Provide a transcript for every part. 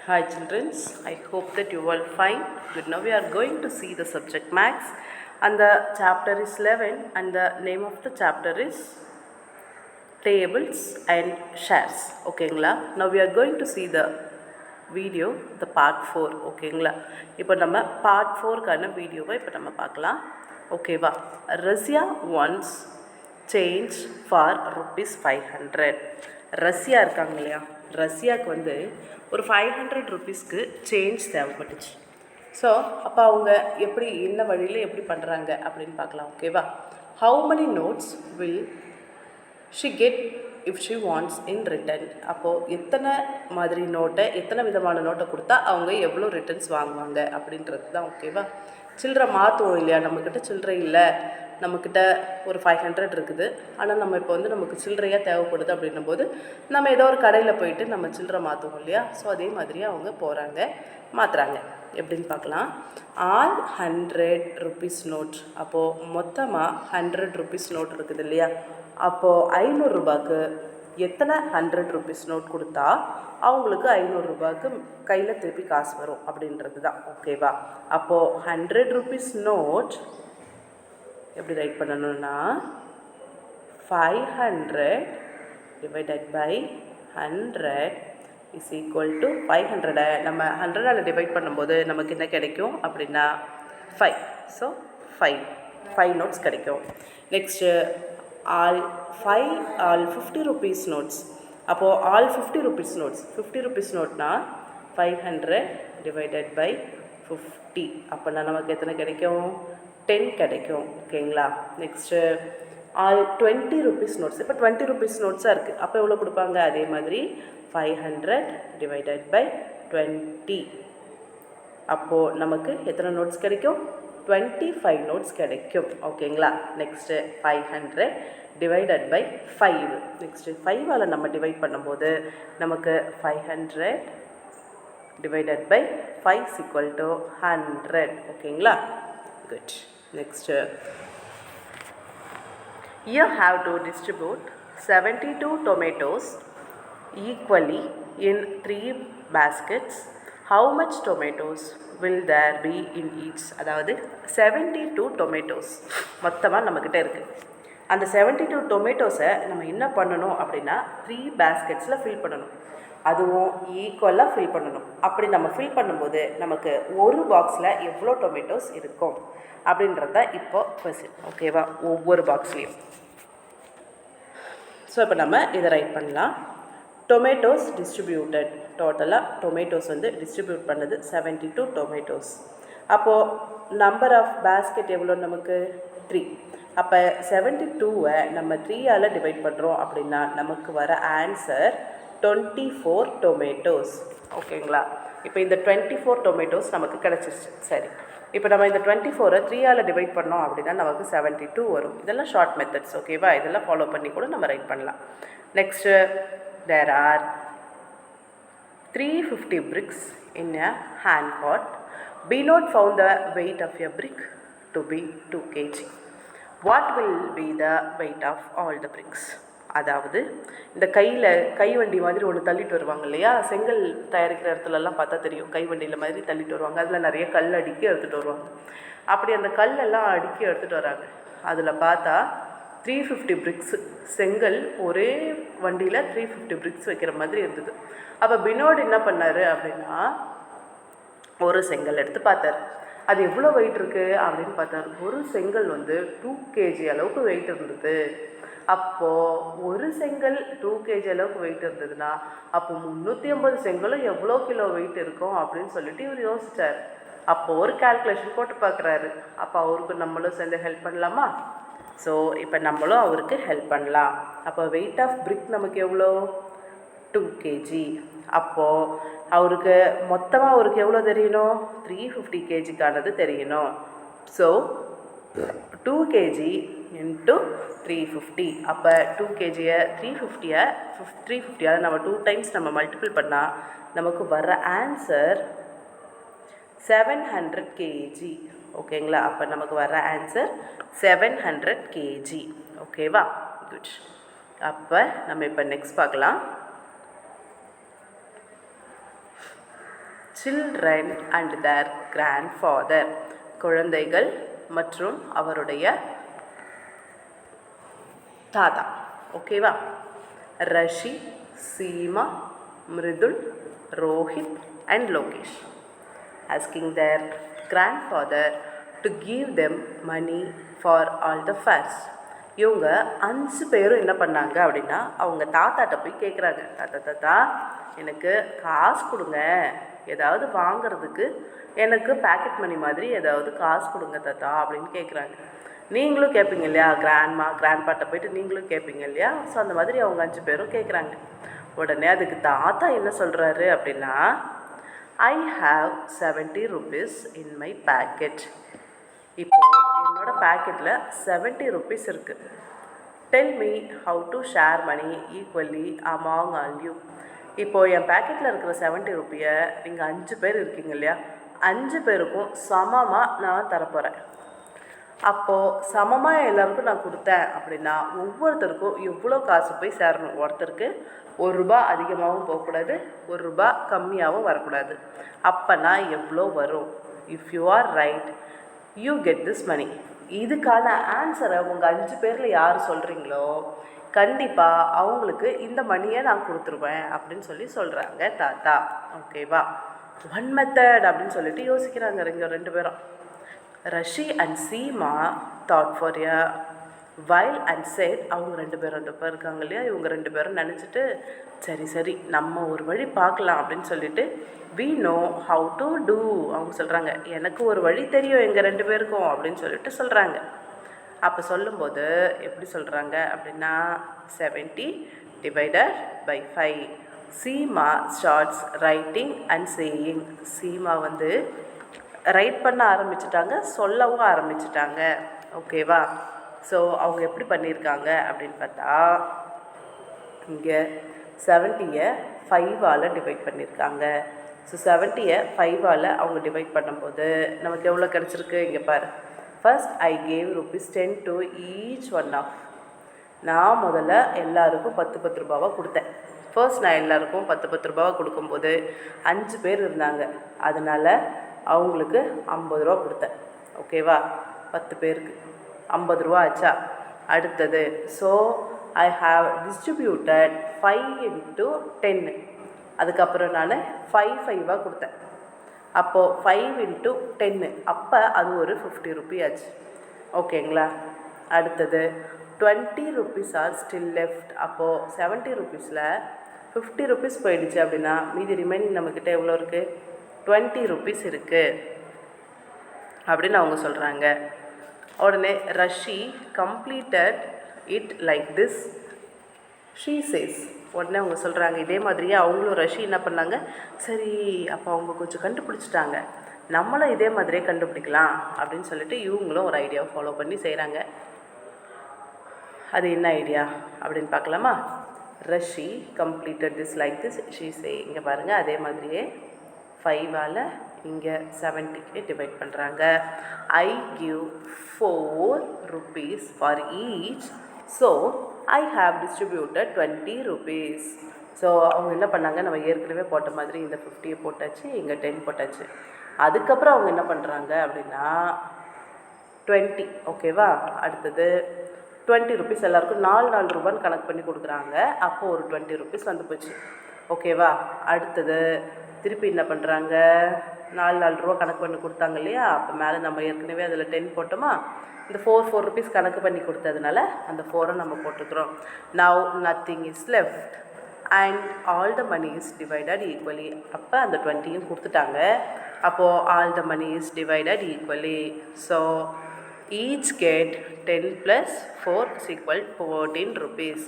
Hi children, I hope that you all fine. Good. Now we are going to see the subject Max and the chapter is 11 and the name of the chapter is Tables and Shares. ஓகேங்களா? Now we are going to see the video, the part 4. ஓகேங்களா? இப்போ நம்ம part 4 கான வீடியோவை இப்போ நம்ம பார்க்கலாம். ஓகேவா? Russia wants change for ₹500. Russia இருக்காங்க இல்லையா, ரஷ்யாவுக்கு வந்து ஒரு 500 ருபீஸ்க்கு சேஞ்ச் தேவைப்பட்டுச்சு. ஸோ அப்போ அவங்க எப்படி என்ன வழியில் எப்படி பண்ணுறாங்க அப்படின்னு பார்க்கலாம். ஓகேவா? How many notes will she get if she wants in written. அப்போது எத்தனை மாதிரி நோட்டை, எத்தனை விதமான நோட்டை கொடுத்தா அவங்க எவ்வளோ ரிட்டர்ன்ஸ் வாங்குவாங்க அப்படின்றது தான். ஓகேவா? சில்லறை மாற்றுவோம் இல்லையா, நம்மக்கிட்ட சில்லறை இல்லை, நம்மக்கிட்ட ஒரு 500 இருக்குது, ஆனால் நம்ம இப்போ வந்து நமக்கு சில்லறையாக தேவைப்படுது அப்படின்னும் போது நம்ம ஏதோ ஒரு கடையில் போயிட்டு நம்ம சில்லறை மாற்றுவோம் இல்லையா. ஸோ அதே மாதிரியே அவங்க போகிறாங்க, மாற்றுறாங்க. எப்படின்னு பார்க்கலாம். All 100 rupees note. அப்போது மொத்தமாக 100 ருபீஸ் நோட் இருக்குது இல்லையா. அப்போது 500 ரூபாய்க்கு எத்தனை 100 ருபீஸ் நோட் கொடுத்தா அவங்களுக்கு 500 ரூபாய்க்கு கையில் திருப்பி காசு வரும் அப்படின்றது தான். ஓகேவா? அப்போது 100 ருபீஸ் நோட் எப்படி ரைட் பண்ணணும்னா 500 divided by 100 is equal to 500. நம்ம 100ஆல் டிவைட் பண்ணும்போது நமக்கு என்ன கிடைக்கும் அப்படின்னா 5. ஸோ 5 நோட்ஸ் கிடைக்கும். Next all 50 rupees notes. அப்போது ஆல் 50 ருபீஸ் நோட்ஸ், 50 ருபீஸ் நோட்னா 500 டிவைடட் பை 50. அப்படின்னா நமக்கு எத்தனை கிடைக்கும்? 10 கிடைக்கும். ஓகேங்களா? Next all 20 rupees notes. இப்போ 20 ருபீஸ் நோட்ஸாக இருக்குது, அப்போ எவ்வளோ கொடுப்பாங்க? அதே மாதிரி 500 டிவைடட் பை 20. அப்போது நமக்கு எத்தனை நோட்ஸ் கிடைக்கும்? 25 நோட்ஸ் கிடைக்கும். ஓகேங்களா? Next 500 divided by 5. நெக்ஸ்ட்டு 5ஆல் நம்ம டிவைட் பண்ணும்போது நமக்கு 500 divided by 5 is equal to 100. ஓகேங்களா? Good. Next you have to distribute 72 tomatoes equally in 3 baskets. How much tomatoes will there be in each? அதாவது 72 tomatoes மொத்தமாக நம்மக்கிட்ட இருக்குது. அந்த 72 டொமேட்டோஸை நம்ம என்ன பண்ணணும் அப்படின்னா 3 basketsல ஃபில் பண்ணணும், அதுவும் ஈக்குவலாக ஃபில் பண்ணணும். அப்படி நம்ம ஃபில் பண்ணும்போது நமக்கு ஒரு பாக்ஸில் எவ்வளோ டொமேட்டோஸ் இருக்கும் அப்படின்றது தான் இப்போ கொஸ்டின். ஓகேவா? ஒவ்வொரு பாக்ஸ்லேயும். ஸோ இப்போ நம்ம இதை ரைட் பண்ணலாம். டொமேட்டோஸ் டிஸ்ட்ரிபியூட்டட், டோட்டலாக டொமேட்டோஸ் வந்து டிஸ்ட்ரிபியூட் பண்ணது 72 டொமேட்டோஸ். அப்போது நம்பர் ஆஃப் பேஸ்கெட் எவ்வளோ நமக்கு? 3. அப்போ 72வை நம்ம 3ஆல் டிவைட் பண்ணுறோம் அப்படின்னா நமக்கு வர ஆன்சர் 24 டொமேட்டோஸ். ஓகேங்களா? இப்போ இந்த 24 டொமேட்டோஸ் நமக்கு கிடச்சிருச்சு. சரி, இப்போ நம்ம இந்த 24ஐ 3ஆல் டிவைட் பண்ணோம் அப்படின்னா நமக்கு 72 வரும். இதெல்லாம் ஷார்ட் மெத்தட்ஸ். ஓகேவா? இதெல்லாம் ஃபாலோ பண்ணி கூட நம்ம ரைட் பண்ணலாம். Next there are 350 bricks in a hand cart. Binod found the weight of a brick to be 2 kg. What will be the weight of all the bricks? அதாவது இந்த கைவண்டி மாதிரி ஒன்று தள்ளிட்டு வருவாங்க இல்லையா, செங்கல் தயாரிக்கிற இடத்துலலாம் பார்த்தா தெரியும், கைவண்டியில் மாதிரி தள்ளிட்டு வருவாங்க. அதில் நிறைய கல் அடுக்கி எடுத்துகிட்டு வருவாங்க. அப்படி அந்த கல்லெல்லாம் அடுக்கி எடுத்துகிட்டு வராங்க. அதில் பார்த்தா 350 பிரிக்ஸ் செங்கல் ஒரே வண்டியில் 350 பிரிக்ஸ் வைக்கிற மாதிரி இருந்தது. அப்போ பினோட் என்ன பண்ணார் அப்படின்னா ஒரு செங்கல் எடுத்து பார்த்தார், அது எவ்வளோ வெயிட் இருக்குது அப்படின்னு பார்த்தார். ஒரு செங்கல் வந்து 2 kg அளவுக்கு வெயிட் இருந்தது. அப்போது ஒரு செங்கல் 2 kg அளவுக்கு வெயிட் இருந்ததுன்னா அப்போ 350 செங்கலும் எவ்வளோ கிலோ வெயிட் இருக்கும் அப்படின்னு சொல்லிட்டு இவர் யோசித்தார். அப்போ ஒரு கால்குலேஷன் போட்டு பார்க்குறாரு. அப்போ அவருக்கு நம்மளும் சேர்ந்து ஹெல்ப் பண்ணலாமா? ஸோ இப்போ நம்மளும் அவருக்கு ஹெல்ப் பண்ணலாம். அப்போ வெயிட் ஆஃப் பிரிக் நமக்கு எவ்வளோ? 2 kg. அப்போது அவருக்கு மொத்தமாக அவருக்கு எவ்வளோ தெரியணும்? 350 kgக்கானது தெரியணும். So 2 kg into 350. அப்போ 2 kgயை 350 நம்ம 2 டைம்ஸ் நம்ம மல்டிபிள் பண்ணால் நமக்கு வர ஆன்சர் 700 kg. ஓகேங்களா? அப்போ நமக்கு வர ஆன்சர் 700 kg. ஓகேவா? குட். அப்போ நம்ம இப்போ நெக்ஸ்ட் பார்க்கலாம். சில்ட்ரன் அண்ட் தேர் கிராண்ட்ஃபாதர், குழந்தைகள் மற்றும் அவருடைய தாத்தா. ஓகேவா? Rashi, Seema, Mridul, Rohit and Lokesh asking their grandfather to give them money for all the fares. இவங்க 5 பேரும் என்ன பண்ணாங்க அப்படின்னா அவங்க தாத்தாட்ட போய் கேட்குறாங்க, தாத்தா எனக்கு காசு கொடுங்க, ஏதாவது வாங்கிறதுக்கு எனக்கு பேக்கெட் மணி மாதிரி ஏதாவது காசு கொடுங்க தாத்தா அப்படின்னு கேட்குறாங்க. நீங்களும் கேட்பீங்க இல்லையா, கிராண்ட்பாட்ட போய்ட்டு நீங்களும் கேட்பீங்க இல்லையா. ஸோ அந்த மாதிரி அவங்க 5 பேரும் கேட்குறாங்க. உடனே அதுக்கு தாத்தா என்ன சொல்கிறாரு அப்படின்னா, I have 70 rupees in my packet. இப்போது என்னோடய பேக்கெட்டில் 70 rupees இருக்குது. Tell me how to share money equally among all you. இப்போது என் பேக்கெட்டில் இருக்கிற 70 ரூபாயை நீங்கள் 5 பேர் இருக்கீங்க இல்லையா, 5 பேருக்கும் சமமாக நான் தரப்போகிறேன். அப்போது சமமாக எல்லாருக்கும் நான் கொடுத்தேன் அப்படின்னா ஒவ்வொருத்தருக்கும் எவ்வளோ காசு போய் சேரணும். ஒருத்தருக்கு ₹1 அதிகமாகவும் போகக்கூடாது, ₹1 கம்மியாகவும் வரக்கூடாது. அப்போனா எவ்வளோ வரும்? If you are right you get this money. இதுக்கான ஆன்சரை உங்கள் 5 பேரில் யார் சொல்கிறீங்களோ கண்டிப்பாக அவங்களுக்கு இந்த மணியை நான் கொடுத்துருவேன் அப்படின்னு சொல்கிறாங்க தாத்தா. ஓகேவா? ஒன் மெத்தட் அப்படின்னு சொல்லிட்டு யோசிக்கிறாங்க இங்கே 2 பேரும். Rashi and Seema thought for a while and set, அவங்க 2 பேரும் இருக்காங்க இல்லையா, இவங்க 2 பேரும் நினச்சிட்டு சரி நம்ம ஒரு வழி பார்க்கலாம் அப்படின்னு சொல்லிட்டு we know how to do, அவங்க சொல்கிறாங்க எனக்கு ஒரு வழி தெரியும் எங்கள் 2 பேருக்கும் அப்படின்னு சொல்லிட்டு சொல்கிறாங்க. அப்போ சொல்லும்போது எப்படி சொல்கிறாங்க அப்படின்னா 70 divided by 5. Seema starts writing and saying. Seema வந்து ரைட் பண்ண ஆரம்பிச்சிட்டாங்க, சொல்லவும் ஆரம்பிச்சிட்டாங்க. ஓகேவா? ஸோ அவங்க எப்படி பண்ணியிருக்காங்க அப்படின்னு பார்த்தா இங்கே 70யை 5ஆல் டிவைட் பண்ணியிருக்காங்க. ஸோ 70யை 5ஆல் அவங்க டிவைட் பண்ணும்போது நமக்கு எவ்வளோ கிடச்சிருக்கு இங்கே பாரு. First I gave ₹10 to each one of. நான் முதல்ல எல்லாருக்கும் 10 ரூபாவாக கொடுத்தேன். ஃபர்ஸ்ட் நான் எல்லாருக்கும் 10 ரூபாவாக கொடுக்கும்போது 5 பேர் இருந்தாங்க, அதனால் அவங்களுக்கு 50 ரூபா கொடுத்தேன். ஓகேவா? 10 பேருக்கு 50 ரூபா ஆச்சா? அடுத்தது so I have distributed 5 into 10. அதுக்கப்புறம் நான் 5 கொடுத்தேன். அப்போது 5 into 10, அப்போ அது ஒரு 50 ரூபி ஆச்சு. ஓகேங்களா? அடுத்தது 20 rupees ஆர் ஸ்டில் லெஃப்ட். அப்போது 70 rupeesல 50 rupees போயிடுச்சு அப்படின்னா மீதி ரிமைனிங் நம்மக்கிட்ட எவ்வளோ இருக்குது? 20 rupees இருக்குது அப்படின்னு அவங்க சொல்கிறாங்க. உடனே Rashi completed it like this she chase. உடனே அவங்க சொல்கிறாங்க இதே மாதிரியே அவங்களும் ரஷி என்ன பண்ணாங்க, சரி அப்போ அவங்க கொஞ்சம் கண்டுபிடிச்சிட்டாங்க, நம்மளும் இதே மாதிரியே கண்டுபிடிக்கலாம் அப்படின்னு சொல்லிட்டு இவங்களும் ஒரு ஐடியாவை ஃபாலோ பண்ணி செய்கிறாங்க. அது என்ன ஐடியா அப்படின்னு பார்க்கலாமா? Rashi completed this like this she சே. இங்கே பாருங்கள், அதே மாதிரியே 5ஆல் இங்கே 70க்கு டிவைட் பண்ணுறாங்க. I give 4 rupees for each, so I have distributed 20 rupees. So அவங்க என்ன பண்ணாங்க, நம்ம ஏற்கனவே போட்ட மாதிரி இந்த 50 போட்டாச்சு, இங்கே 10 போட்டாச்சு. அதுக்கப்புறம் அவங்க என்ன பண்ணுறாங்க அப்படின்னா 20. ஓகேவா? அடுத்தது 20 rupees எல்லாருக்கும் 4 ரூபான்னு கணக்கு பண்ணி கொடுக்குறாங்க. அப்போது ஒரு 20 rupees வந்து போச்சு. ஓகேவா? அடுத்தது திருப்பி என்ன பண்ணுறாங்க, 4 ரூபா கணக்கு பண்ணி கொடுத்தாங்க இல்லையா, அப்போ மேலே நம்ம ஏற்கனவே அதில் 10 போட்டோமா, இந்த 4 rupees கணக்கு பண்ணி கொடுத்ததுனால அந்த 4 நம்ம போட்டுக்கிறோம். Now nothing is left and all the money is divided equally. அப்போ அந்த 20யும் கொடுத்துட்டாங்க. அப்போது all the money is divided equally. So each get 10 + 4 = 14 rupees.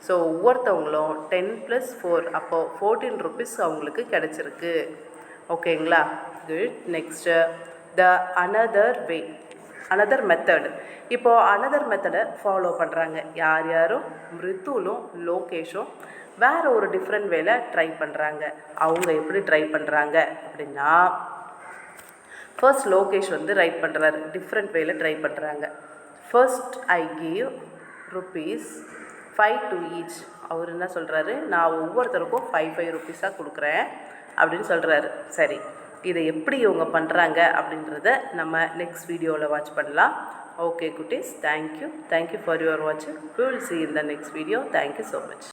So ஒவ்வொருத்தவங்களும் 10 + 4, அப்போது 14 rupees அவங்களுக்கு கிடச்சிருக்கு. ஓகேங்களா? குட். Next another method. இப்போது அனதர் மெத்தடை ஃபாலோ பண்ணுறாங்க. யாரும் மிருதுலும் லோகேஷும் வேறு ஒரு டிஃப்ரெண்ட் வேல ட்ரை பண்ணுறாங்க. அவங்க எப்படி ட்ரை பண்ணுறாங்க அப்படின்னா, ஃபர்ஸ்ட் லோகேஷ் வந்து ரைட் பண்ணுறாரு, டிஃப்ரெண்ட் வேல ட்ரை பண்ணுறாங்க. First I give ₹5 to each. அவர் என்ன சொல்கிறாரு, நான் ஒவ்வொருத்தருக்கும் 5 rupees கொடுக்குறேன் அப்படின்னு சொல்கிறாரு. சரி, இதை எப்படி இவங்க பண்ணுறாங்க அப்படின்றத நம்ம நெக்ஸ்ட் வீடியோவில் வாட்ச் பண்ணலாம். ஓகே குட்டீஸ், தேங்க்யூ ஃபார் யுவர் வாட்சிங். We will see in the next video. Thank you so much.